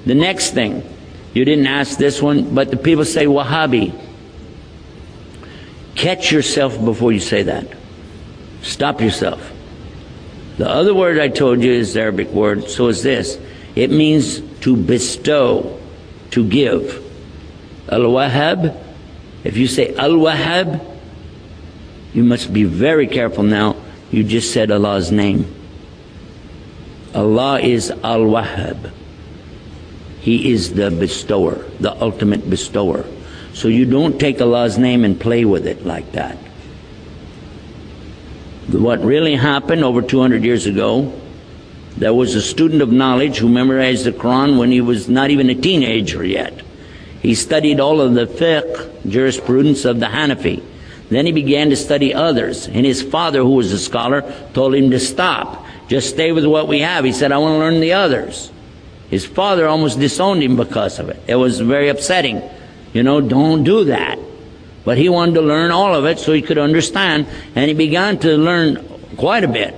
The next thing, you didn't ask this one, but the people say Wahhabi. Catch yourself before you say that. Stop yourself. The other word I told you is the Arabic word, so is this. It means to bestow, to give. Al-Wahhab, if you say Al-Wahhab, you must be very careful now. You just said Allah's name. Allah is Al-Wahhab. He is the bestower, the ultimate bestower. So you don't take Allah's name and play with it like that. What really happened over 200 years ago, there was a student of knowledge who memorized the Quran when he was not even a teenager yet. He studied all of the fiqh, jurisprudence of the Hanafi. Then he began to study others. And his father, who was a scholar, told him to stop. Just stay with what we have. He said, I want to learn the others. His father almost disowned him because of it. It was very upsetting. You know, don't do that. But he wanted to learn all of it so he could understand. And he began to learn quite a bit.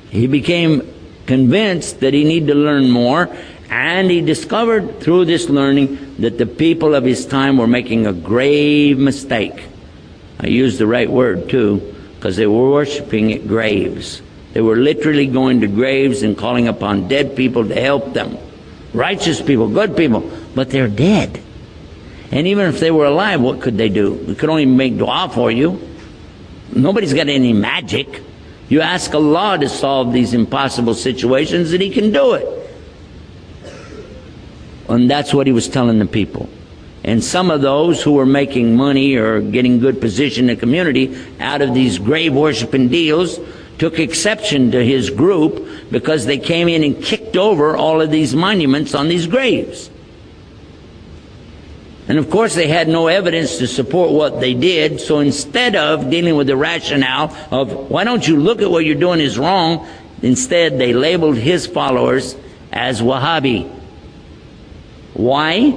He became convinced that he needed to learn more. And he discovered through this learning that the people of his time were making a grave mistake. I used the right word too, because they were worshiping at graves. They were literally going to graves and calling upon dead people to help them. Righteous people, good people, but they're dead. And even if they were alive, what could they do? They could only make dua for you. Nobody's got any magic. You ask Allah to solve these impossible situations and He can do it. And that's what he was telling the people. And some of those who were making money or getting good position in the community out of these grave worshiping deals took exception to his group because they came in and kicked over all of these monuments on these graves. And of course they had no evidence to support what they did, so instead of dealing with the rationale of why don't you look at what you're doing is wrong, instead they labeled his followers as Wahhabi. Why?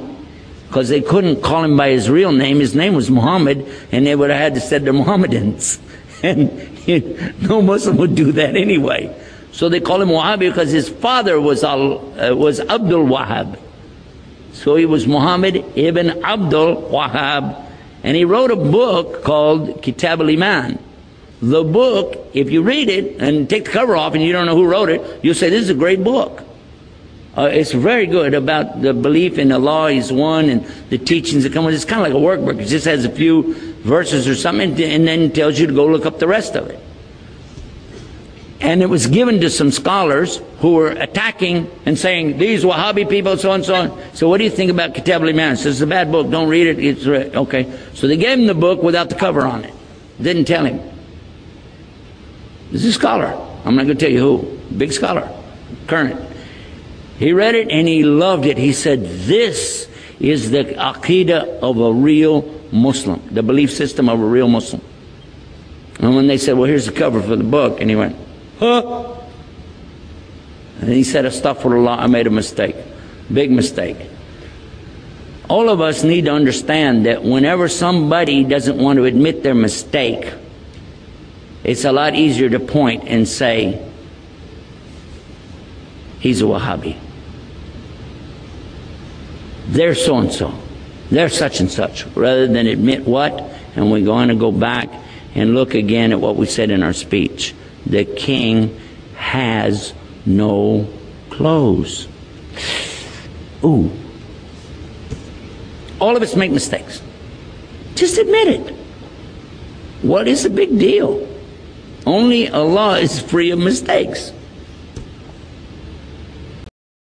Because they couldn't call him by his real name. His name was Muhammad, and they would have had to say they're Mohammedans. And no Muslim would do that anyway. So they call him Wahhabi because his father was Abdul Wahhab. So he was Muhammad ibn Abdul Wahhab. And he wrote a book called Kitab al-Iman. The book, if you read it and take the cover off and you don't know who wrote it, you'll say, this is a great book. It's very good about the belief in Allah is one and the teachings that come with it. It's kind of like a workbook. It just has a few verses or something and then tells you to go look up the rest of it. And it was given to some scholars who were attacking and saying, these Wahhabi people, so and so on. So what do you think about Kitab al-Iman? Says it's a bad book, don't read it. It's okay. So they gave him the book without the cover on it. Didn't tell him. This is a scholar. I'm not going to tell you who. Big scholar. Current. He read it and he loved it. He said, this is the aqidah of a real Muslim, the belief system of a real Muslim. And when they said, well, here's the cover for the book, and he went, huh? And he said, astaghfirullah, I made a mistake. Big mistake. All of us need to understand that whenever somebody doesn't want to admit their mistake, it's a lot easier to point and say, he's a Wahhabi. They're so-and-so. They're such and such. Rather than admit what? And we're going to go back and look again at what we said in our speech. The king has no clothes. Ooh. All of us make mistakes. Just admit it. What is the big deal? Only Allah is free of mistakes.